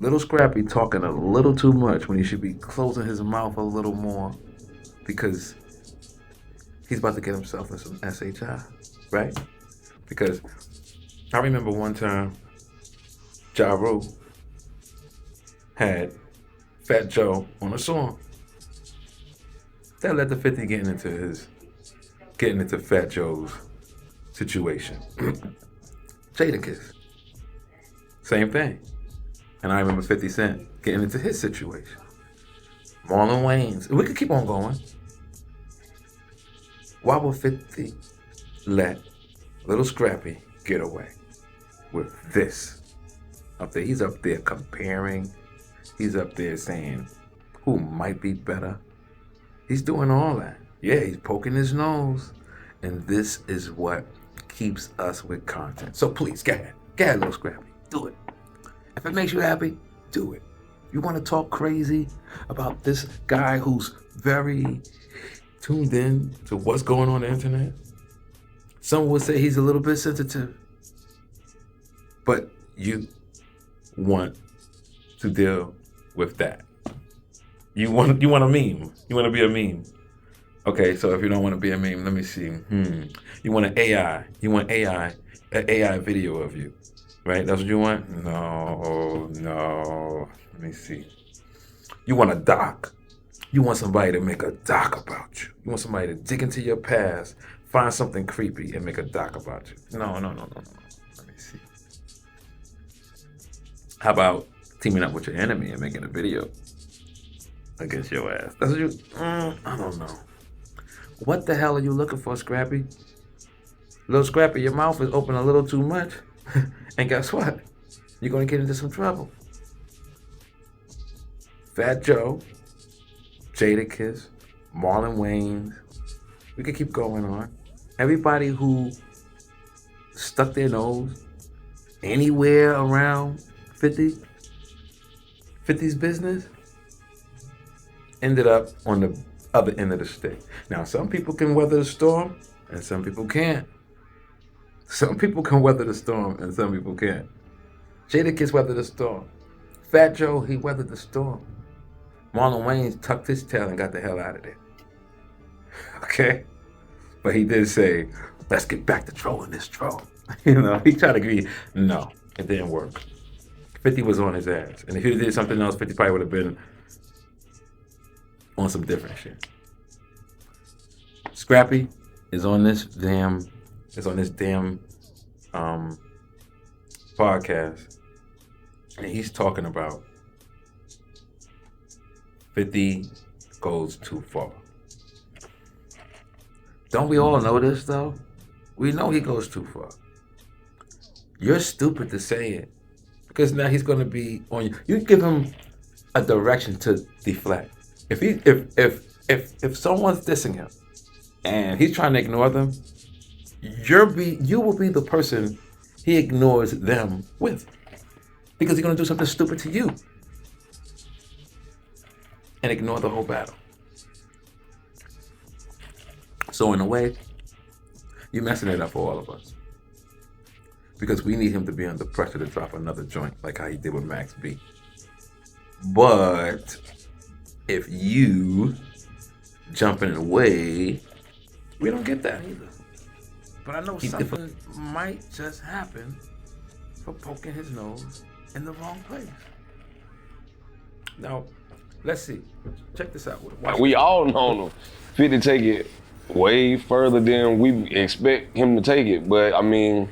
Lil Scrappy talking a little too much when he should be closing his mouth a little more because he's about to get himself in some SHI, right? Because I remember one time Ja Rule had Fat Joe on a song. That led to 50 getting into Fat Joe's situation. Jadakiss, same thing. And I remember 50 Cent getting into his situation. Marlon Wayans. We could keep on going. Why would 50 let Lil Scrappy get away with this? Up there, he's up there comparing. He's up there saying who might be better. He's doing all that. Yeah, he's poking his nose. And this is what keeps us with content. So please, go ahead. Go ahead, Lil Scrappy. Do it. If it makes you happy, do it. You want to talk crazy about this guy who's very tuned in to what's going on the internet? Some would say he's a little bit sensitive. But you want to deal with that. You want a meme. You want to be a meme. Okay, so if you don't want to be a meme, let me see. You want an AI. You want an AI video of you. Right? That's what you want? No. Let me see. You want a doc. You want somebody to make a doc about you. You want somebody to dig into your past, find something creepy, and make a doc about you. No. Let me see. How about teaming up with your enemy and making a video against your ass? That's what you... I don't know. What the hell are you looking for, Scrappy? Lil Scrappy, your mouth is open a little too much. And guess what? You're going to get into some trouble. Fat Joe, Jadakiss, Marlon Wayans. We could keep going on. Everybody who stuck their nose anywhere around 50's business ended up on the other end of the stick. Now, some people can weather the storm and some people can't. Some people can weather the storm and some people can't. Jadakiss weathered the storm. Fat Joe, he weathered the storm. Marlon Wayans tucked his tail and got the hell out of there. Okay? But he did say, let's get back to trolling this troll. You know, he tried to agree. No, it didn't work. 50 was on his ass. And if he did something else, 50 probably would have been on some different shit. Scrappy is on this damn podcast, and he's talking about 50 goes too far. Don't we all know this though? We know he goes too far. You're stupid to say it because now he's going to be on you. You give him a direction to deflect. If someone's dissing him and he's trying to ignore them, you will be the person he ignores them with, because he's going to do something stupid to you and ignore the whole battle. So in a way, you're messing it up for all of us, because we need him to be under pressure to drop another joint like how he did with Max B. But if you jumping away, we don't get that either. But I know something might just happen for poking his nose in the wrong place. Now, let's see. Check this out. We all know him. 50 take it way further than we expect him to take it. But I mean,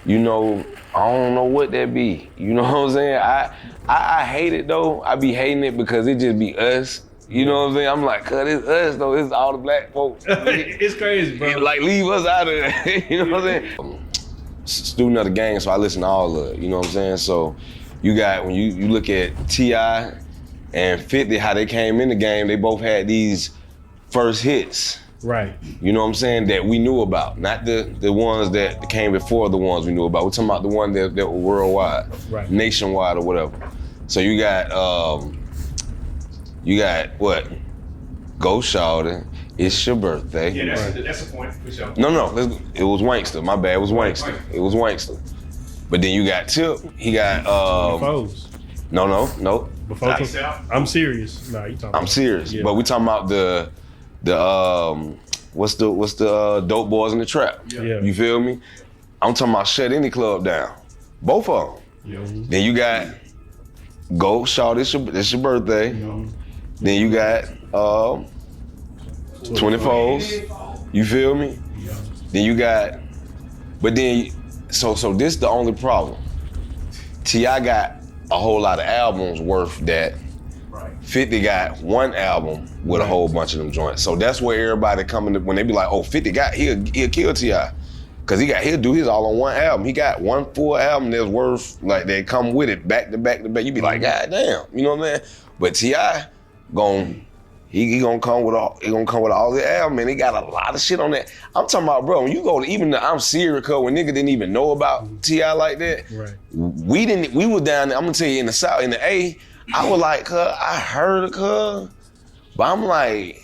you know, I don't know what that be. You know what I'm saying? I hate it though. I be hating it because it just be us. You know what I'm saying? I'm like, cuz it's us though, it's all the black folks. It's crazy, bro. Like, leave us out of it. You know what I'm saying? Student of the game, so I listen to all of it, you know what I'm saying? So you got, when you look at T.I. and 50, how they came in the game, they both had these first hits. Right. You know what I'm saying? That we knew about, not the ones that came before the ones we knew about. We're talking about the ones that were worldwide, right, nationwide or whatever. So you got what? Go Shawty, it's your birthday. Yeah, that's a point for sure. No, it was Wankster. My bad, it was Wankster. It was Wankster. But then you got Tip. He got No. Before Lights Out? I'm serious. Nah, you talking? I'm serious. Yeah. But we talking about the what's the dope boys in the trap? Yeah. You feel me? I'm talking about shut any club down. Both of them. Yeah. Then you got Go, Shaw, this your birthday. Then you got 24s. You feel me? Yeah. Then you got, but then, so this the only problem. T.I. got a whole lot of albums worth that Right. 50 got one album with a whole bunch of them joints. So that's where everybody coming to, when they be like, oh, 50 got, he'll kill T.I. Cause he'll do his all on one album. He got one full album that's worth, like, they come with it back to back to back. You be like, God damn, you know what I mean? But T.I. He gonna come with all the album, and he got a lot of shit on that. I'm talking about, bro, when you go to even the I'm Serious, cause when nigga didn't even know about T.I. like that, Right. we were down there, I'm gonna tell you, in the South, in the A, I was like, cuz, I heard of cuz, but I'm like,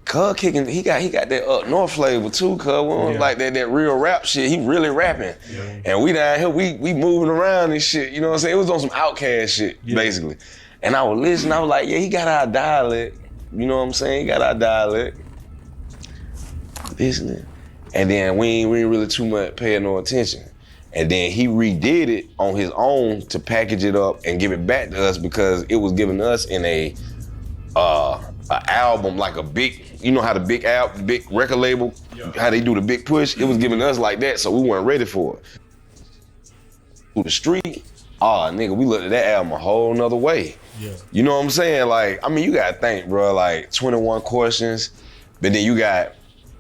cuz kicking, he got that up north flavor too, cuz, like that real rap shit, he really rapping. Yeah. And we down here, we moving around and shit, you know what I'm saying? It was on some Outkast shit, basically. And I was listening, I was like, yeah, he got our dialect. You know what I'm saying? He got our dialect. Listening. And then we ain't really too much paying no attention. And then he redid it on his own to package it up and give it back to us because it was giving us in a album, like a big, you know how the big record label, how they do the big push? It was giving us like that, so we weren't ready for it. Through the street, nigga, we looked at that album a whole nother way. Yeah. You know what I'm saying? Like, I mean, you gotta think, bro, like 21 Questions, but then you got,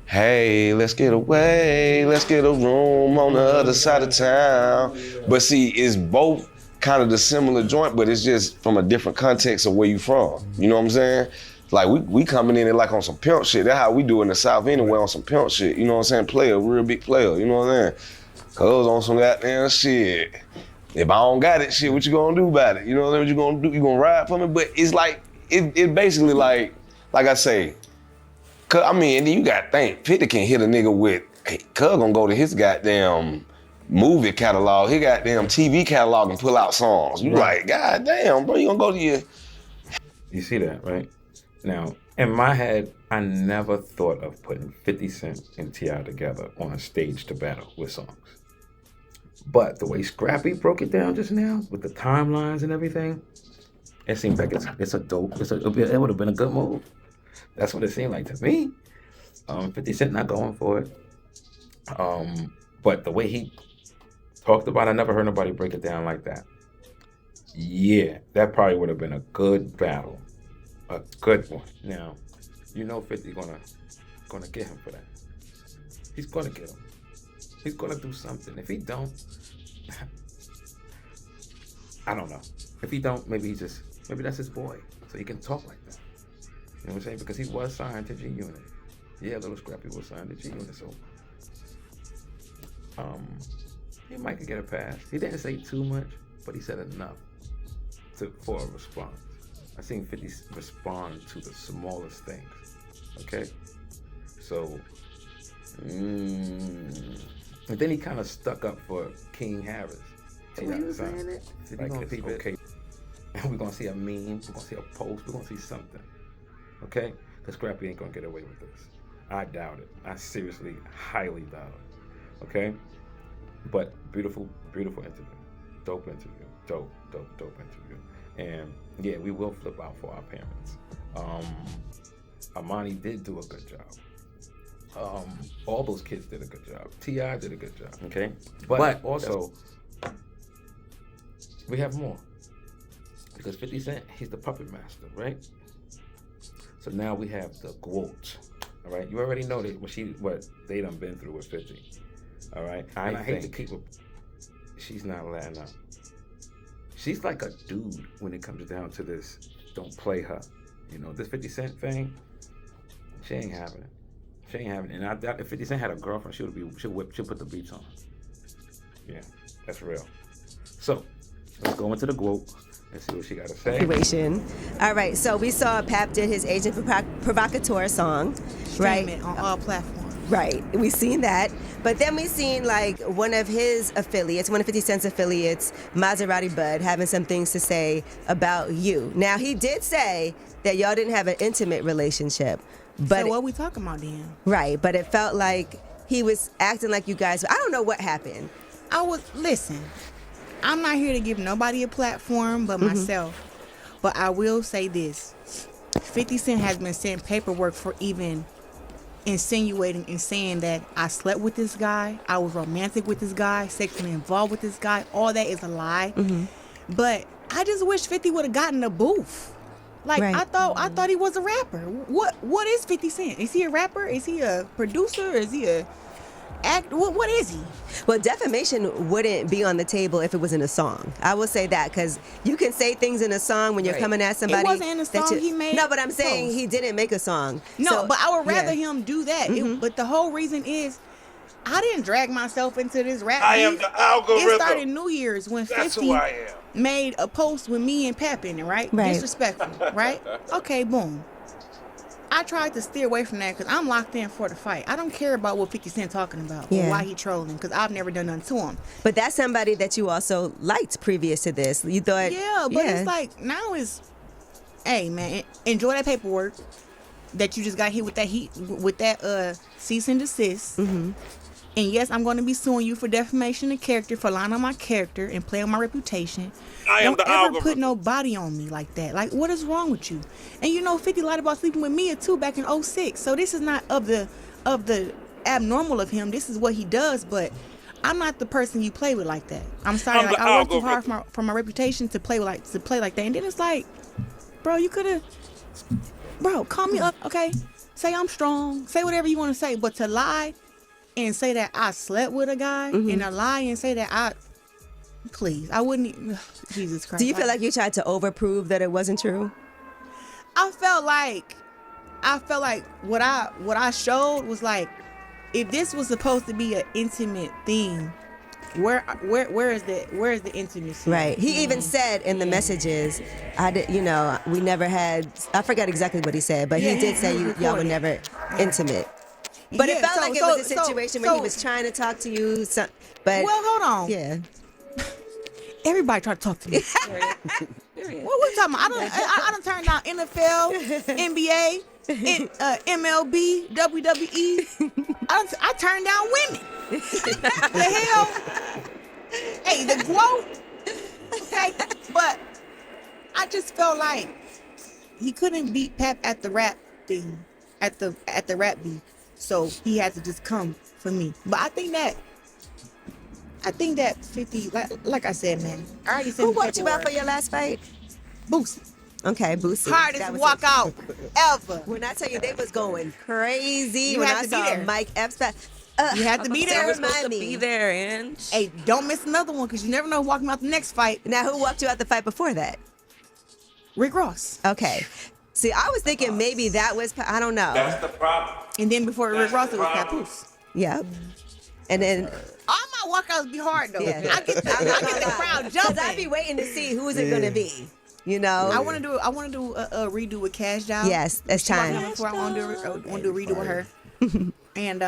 hey, let's get away, let's get a room on the other side of town. But see, it's both kind of the similar joint, but it's just from a different context of where you from. You know what I'm saying? Like, we coming in like on some pimp shit. That's how we do in the South anyway, on some pimp shit. You know what I'm saying? Real big player, you know what I'm saying? Cuz on some goddamn shit. If I don't got it, shit, what you gonna do about it? You know what you gonna do? You gonna ride for me? But it's like, it basically like I say, cuz, I mean, and then you gotta think, 50 can hit a nigga with, hey, cuz gonna go to his goddamn movie catalog, his goddamn TV catalog and pull out songs. You like, God damn, bro, you gonna go to your... You see that, right? Now, in my head, I never thought of putting 50 Cent and T.I. together on a stage to battle with songs. But the way Scrappy broke it down just now, with the timelines and everything, it seems like it's a dope, it would have been a good move. That's what it seemed like to me. 50 Cent not going for it. But the way he talked about it, I never heard nobody break it down like that. Yeah, that probably would have been a good battle. A good one. Now, you know 50 gonna get him for that. He's gonna get him. He's gonna do something. If he don't, I don't know. If he don't, maybe that's his boy, so he can talk like that. You know what I'm saying? Because he was signed to G Unit. Yeah, Lil Scrappy was signed to G Unit, so he might could get a pass. He didn't say too much, but he said enough for a response. I seen 50 respond to the smallest things. Okay, so. And then he kind of stuck up for King Harris. He was saying it. Like, okay. And we're gonna see a meme. We're gonna see a post. We're gonna see something. Okay? Because Scrappy ain't gonna get away with this. I doubt it. I seriously, highly doubt it. Okay? But beautiful interview. Dope interview. Dope interview. And yeah, we will flip out for our parents. Amani did do a good job. All those kids did a good job. T.I. did a good job. Okay? But also, we have more. Because 50 Cent, he's the puppet master, right? So now we have the GWOAT. All right? You already know what they done been through with 50. All right? I hate to keep her. She's not letting up. She's like a dude when it comes down to this. Don't play her. You know, this 50 Cent thing, she ain't having it. She ain't having it. And I doubt if 50 Cent had a girlfriend, she'll put the beats on. Yeah, that's real. So, let's go into the GWOAT and see what she got to say. Situation. All right, so we saw Pap did his Agent Provocateur song, right? Stream it on all platforms. Right. We seen that. But then we seen like one of his affiliates, one of 50 Cent's affiliates, Maserati Bud, having some things to say about you. Now, he did say that y'all didn't have an intimate relationship. But so what we talking about then? Right. But it felt like he was acting like you guys. I don't know what happened. Listen, I'm not here to give nobody a platform but myself. But I will say this. 50 Cent has been sent paperwork for even insinuating and saying that I slept with this guy, I was romantic with this guy, sexually involved with this guy. All that is a lie. But I just wish 50 would have gotten a booth. Like, Right. I thought he was a rapper. What is 50 Cent? Is he a rapper? Is he a producer? Is he a act? What is he? Well, defamation wouldn't be on the table if it was in a song. I will say that because you can say things in a song when you're coming at somebody. It wasn't in a that song he made. No, but I'm saying post. he didn't make a song. No, So, but I would rather yeah. him do that. But the whole reason is, I didn't drag myself into this rap. I am beef. the algorithm. It started New Year's when That's 50 who I am. made a post with me and Pep in it, right? Right. Disrespectful, right? Okay, boom. I tried to steer away from that because I'm locked in for the fight. I don't care about what 50 Cent talking about Yeah. or why he trolling because I've never done nothing to him. But that's somebody that you also liked previous to this. You thought, Yeah, but it's like now it's, hey man, enjoy that paperwork that you just got hit with that cease and desist. And yes, I'm going to be suing you for defamation of character, for lying on my character and playing on my reputation. I am Don't the ever algorithm. put no body on me like that. Like, what is wrong with you? And you know, 50 lied about sleeping with Mia too back in 06. So this is not of the abnormal of him. This is what he does. But I'm not the person you play with like that. I'm sorry. I'm Like, the I worked too hard algorithm. for my reputation to play like that. And then it's like, bro, you could have, bro, call me up, okay? Say I'm strong. Say whatever you want to say. But to lie and say that I slept with a guy and to lie and say that please, I wouldn't even, Jesus Christ. do you feel like you tried to overprove that it wasn't true? I felt like what I showed was like, if this was supposed to be an intimate thing, where is the intimacy? Right. He even said in the messages, we never had, I forgot exactly what he said, but he did say y'all were never intimate. But it Yeah, felt so- like it so- was a situation where he so- was trying to talk to you. But Well, hold on. yeah. Everybody try to talk to me. What we talking about? I done turned down NFL, NBA, MLB, WWE. I turned down women. The hell? Hey, the growth. Okay, but I just felt like he couldn't beat Pep at the rap thing, at the rap beat. So he had to just come for me. But I think that 50, like I said, man, I already said Who walked you out for your last fight? Boosie. Okay, Boosie. Hardest That was walk it. out ever. When I tell you they was going crazy You when had I to be saw there. Mike Epps. You had to be there. Remind me. Be there, and Hey, don't miss another one because you never know who walking out the next fight. Now, who walked you out the fight before that? Rick Ross. Okay. See, I was thinking maybe that was, I don't know. That's the problem. And then before Rick Ross, it was problem. Papoose. Yep. And then, All my walkouts be hard though. yeah. I get the crowd Because I'd be jumping. waiting to see who's it going to be. You know? I want to do a redo with Cash Doll. Yes, it's time. Before I want to do a redo with her. And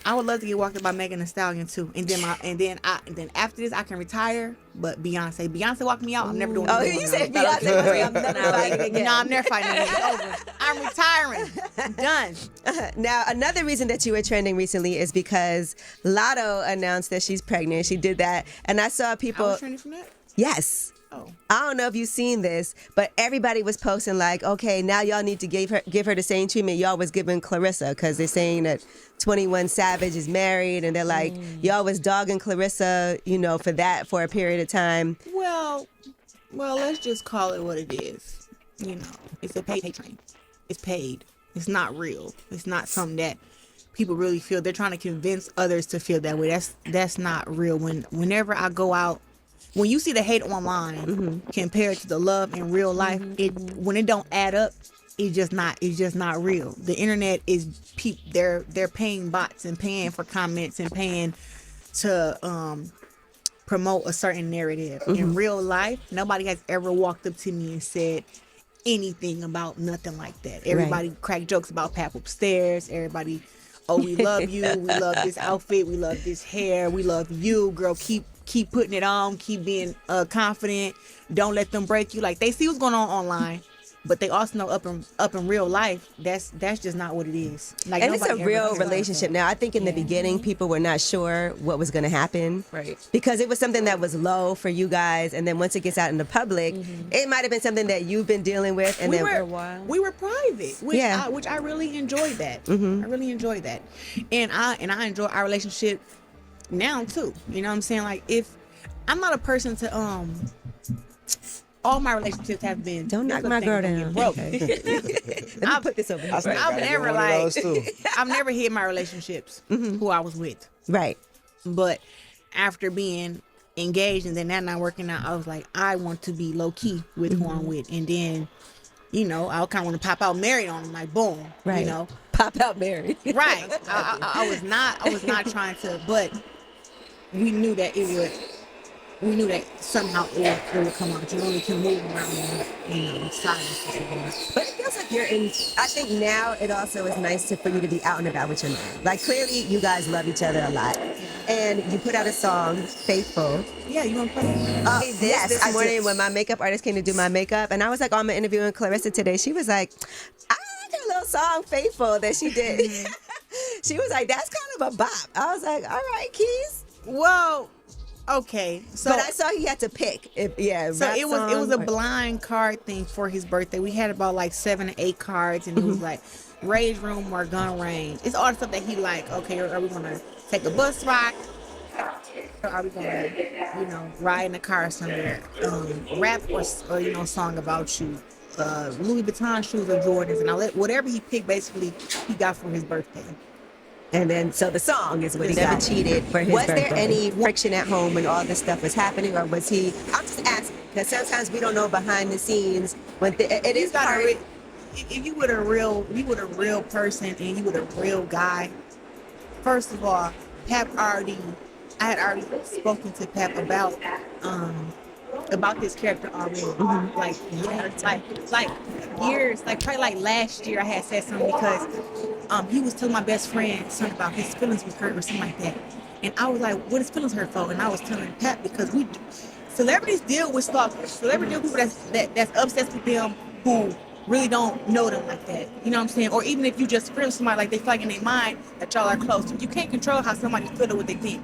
I would love to get walked up by Megan Thee Stallion too. And then after this I can retire. But Beyonce walked me out. I'm never doing. Oh, it you again. said Beyonce. I'm never fighting again. No, I'm never fighting again. It's over. I'm retiring. I'm done. Now, another reason that you were trending recently is because Lotto announced that she's pregnant. She did that. And I saw I people. was trending from that. Yes. Oh. I don't know if you've seen this, but everybody was posting like, okay, now y'all need to give her the same treatment y'all was giving Clarissa, because they're saying that 21 Savage is married, and they're like, y'all was dogging Clarissa, for that for a period of time. Well, let's just call it what it is. It's a paid train. It's paid. It's not real. It's not something that people really feel. They're trying to convince others to feel that way. That's not real. Whenever I go out, when you see the hate online compared to the love in real life, when it don't add up, it's just not real. The internet is they're paying bots and paying for comments and paying to promote a certain narrative. In real life, nobody has ever walked up to me and said anything about nothing like that. Everybody crack jokes about Pap upstairs. Everybody oh, we love you, we love this outfit, we love this hair, we love you, girl, keep putting it on, keep being confident, don't let them break you. Like, they see what's going on online, but they also know up in real life, that's just not what it is. Like, And it's a nobody ever real cares about relationship. that. Now, I think in the beginning, people were not sure what was going to happen. Right. Because it was something that was low for you guys. And then once it gets out in the public, it might have been something that you've been dealing with. And then We were private, which I really enjoyed that. I really enjoyed that, and I enjoy our relationship now too. You know what I'm saying? Like, if I'm not a person to all my relationships have been. Don't knock my girl down. Broke. Let me put this over here. I've never hid my relationships who I was with. Right. But after being engaged and then that not working out, I was like, I want to be low key with who I'm with, and then, you know, I kind of want to pop out married on them, like boom, Right. you know, Pop out married. right. I was not trying to, but we knew that somehow it would come out. You only can move around in silence. But it feels like you're in. I think now it also is nice for you to be out and about with your man. Like, clearly, you guys love each other a lot, and you put out a song, "Faithful." Yeah, you want to play? This morning when my makeup artist came to do my makeup, and I was like, I'm interviewing Claressa today. She was like, I like her little song, "Faithful," that she did. She was like, that's kind of a bop. I was like, all right, Keys. Well, okay. So, but I saw he had to pick. So it was a blind card thing for his birthday. We had about like 7 or 8 cards, and it was like Rage Room or Gun Range. It's all the stuff that he like. Okay, are we gonna take a bus ride? Or are we gonna, you know, ride in the car somewhere? Rap or you know, song about you. Louis Vuitton shoes or Jordans, and whatever he picked, basically he got for his birthday. And then, so the song is what he never cheated for his birthday. Was there any friction at home when all this stuff was happening, or was he? I'm just asking because sometimes we don't know behind the scenes when it is hard. If you were a real person and you were a real guy, first of all, I had already spoken to Pep about this character already. Like years, like probably like last year I had said something because he was telling my best friend something about his feelings was hurt or something like that. And I was like, what is feelings hurt for? And I was telling Pep because celebrities deal with stalkers. Celebrities deal with people that's obsessed with them who really don't know them like that. You know what I'm saying? Or even if you just feel somebody, like they feel like in their mind that y'all are close. You can't control how somebody feels what they think.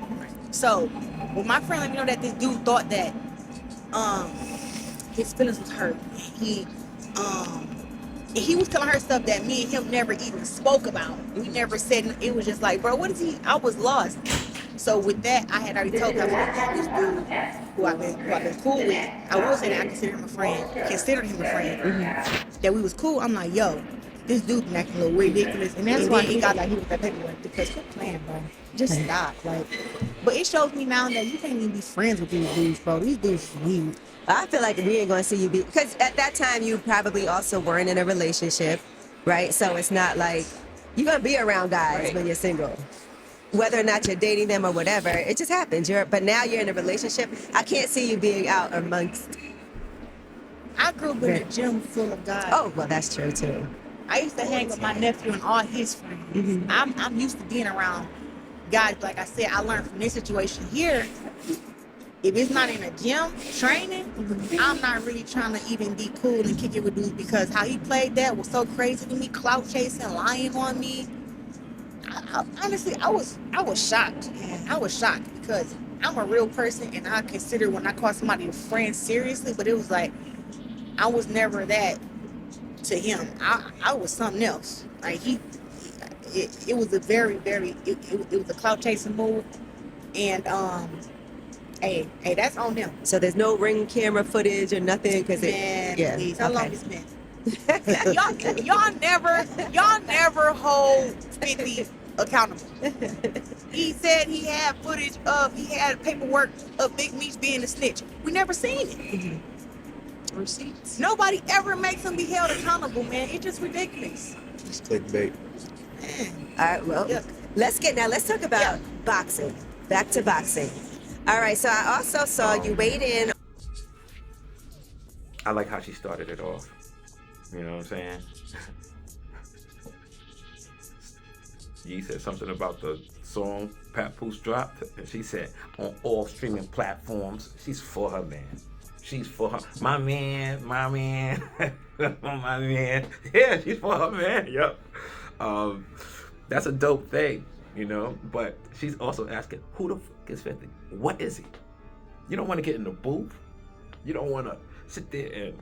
So when my friend let me know that this dude thought that his feelings was hurt, he was telling her stuff that me and him never even spoke about. We never said. It was just like, bro, what is he? I was lost. So with that, I had already told him that this dude who I've been cool with, I will say that I considered him a friend. That we was cool. I'm like, yo, this dude been acting a little ridiculous, and that's why he got like he was that paperwork, because quit playing, bro. Just stop. Like, but it shows me now that you can't even be friends with these dudes, bro. These dudes weird. I feel like we ain't gonna see you because at that time you probably also weren't in a relationship, right? So it's not like you're gonna be around guys when you're single. Whether or not you're dating them or whatever, it just happens. But now you're in a relationship. I can't see you being out amongst. I grew up in a gym full of guys. Oh, well, that's true too. I used to hang with my nephew and all his friends. I'm used to being around guys. Like I said, I learned from this situation here. If it's not in a gym training, I'm not really trying to even be cool and kick it with dudes, because how he played that was so crazy to me. Clout chasing, lying on me. Honestly, I was shocked. I was shocked because I'm a real person, and I consider when I call somebody a friend seriously. But it was like I was never that to him. I was something else. Like it was a very it was a clout chasing move, and hey, that's on them. So there's no ring camera footage or nothing because please, how long it's been? y'all never hold 50 accountable. He said he had footage he had paperwork of Big Meech being a snitch. We never seen it. Receipts. Nobody ever makes him be held accountable, man. It's just ridiculous. It's clickbait. All right, well, let's talk about boxing. Back to boxing. All right, so I also saw you weighed in. I like how she started it off. You know what I'm saying? Yee said something about the song Papoose dropped, and she said on all streaming platforms. She's for her man. She's for her. My man. My man. Yeah, she's for her man. Yep. That's a dope thing, you know. But she's also asking, who the fuck is 50? What is he? You don't want to get in the booth. You don't want to sit there and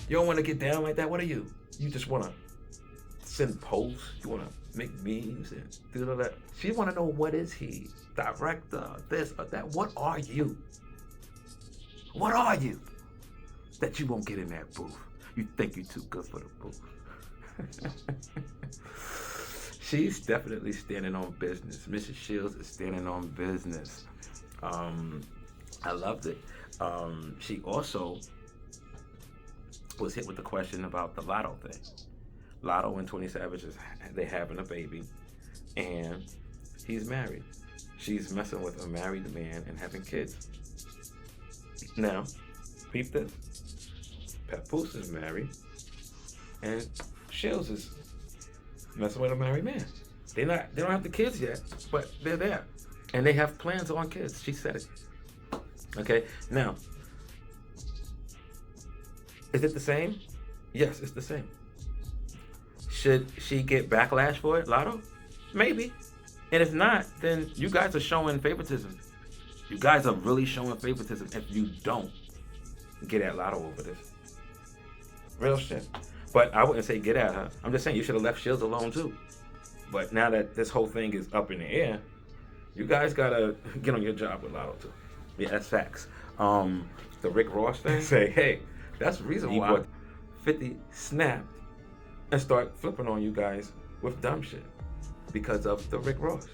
you don't want to get down like that. What are you? You just want to send posts. You want to make memes and do all that. She want to know, what is he? Director, this or that. What are you? What are you that you won't get in that booth? You think you're too good for the booth. She's definitely standing on business. Mrs. Shields is standing on business. I loved it. She also was hit with the question about the Lotto thing. Lotto and 20 Savage, they having a baby, and he's married. She's messing with a married man and having kids. Now, peep this. Papoose is married, and Shields is messing with a married man. They don't have the kids yet, but they're there, and they have plans on kids. She said it. Okay. Now, is it the same? Yes, it's the same. Should she get backlash for it, Lotto? Maybe. And if not, then you guys are showing favoritism. You guys are really showing favoritism if you don't get at Lotto over this. Real shit. But I wouldn't say get at her. I'm just saying you should have left Shields alone too. But now that this whole thing is up in the air, you guys gotta get on your job with Lotto too. Yeah, that's facts. The Rick Ross thing, say, hey, that's the reason why 50 snapped and start flipping on you guys with dumb shit. Because of the Rick Ross.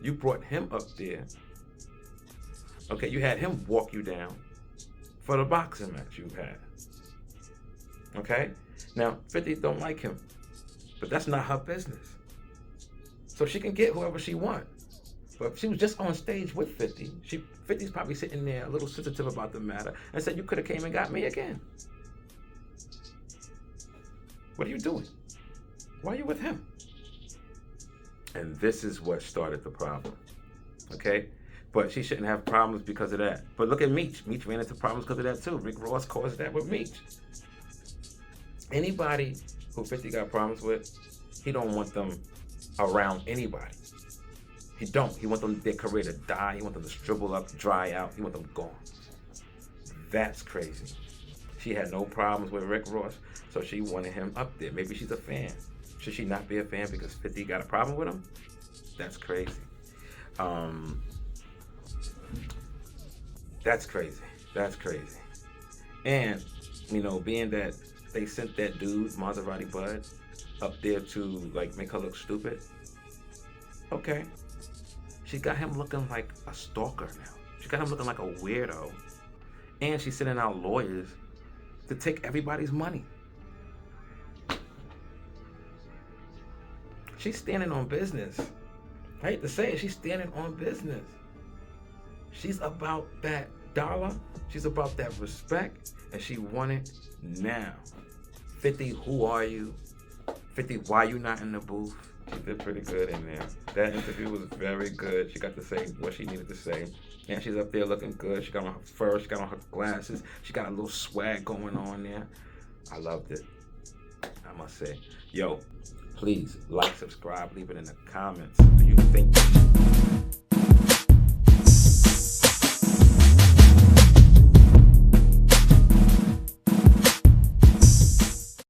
You brought him up there. Okay, you had him walk you down for the boxing match you had. Okay? Now, 50 don't like him. But that's not her business. So she can get whoever she wants. But if she was just on stage with 50, 50's probably sitting there a little sensitive about the matter and said, you could have came and got me again. What are you doing? Why are you with him? And this is what started the problem. Okay? But she shouldn't have problems because of that. But look at Meech. Meech ran into problems because of that too. Rick Ross caused that with Meech. Anybody who 50 got problems with, he don't want them around anybody. He don't. He want their career to die. He want them to shrivel up, dry out. He want them gone. That's crazy. She had no problems with Rick Ross, so she wanted him up there. Maybe she's a fan. Should she not be a fan because 50 got a problem with him? That's crazy. That's crazy. That's crazy. And, you know, being that they sent that dude, Maserati Bud, up there to, like, make her look stupid. Okay. She got him looking like a stalker now. She got him looking like a weirdo. And she's sending out lawyers to take everybody's money. She's standing on business. I hate to say it, she's standing on business. She's about that dollar. She's about that respect. And she want it now. 50, who are you? 50, why you not in the booth? She did pretty good in there. That interview was very good. She got to say what she needed to say. And she's up there looking good. She got on her fur. She got on her glasses. She got a little swag going on there. I loved it. I must say. Yo, please like, subscribe, leave it in the comments. Do you think